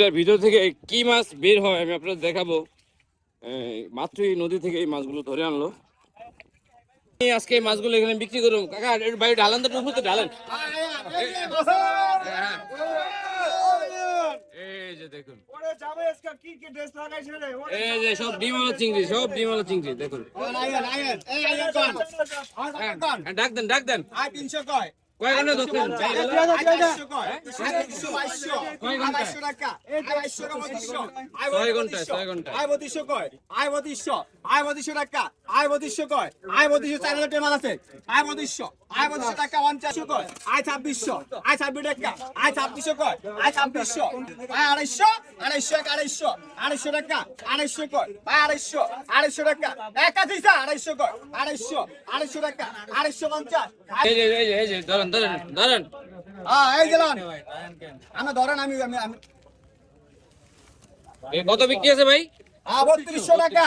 এটার ভিতর থেকে কি মাছ বের হয় আমি আপনাদের দেখাবো। মাত্রই নদী থেকে এই মাছগুলো ধরে আনলো। আজকে এই মাছগুলো এখানে বিক্রি করুন। কাকা এর বাইরে ঢালান, তো উপরে ঢালেন। এই যে দেখুন, এই যে সব ডিমওয়ালা চিংড়ি, সব ডিমওয়ালা চিংড়ি দেখুন। ডাক দেন, ডাক দেন। কয় ঘন্টা ধরছেন? ছয় ঘন্টা। এই যে ধরেন ধরেন ধরেন। কত বিক্রি আছে ভাই? 3200 টাকা।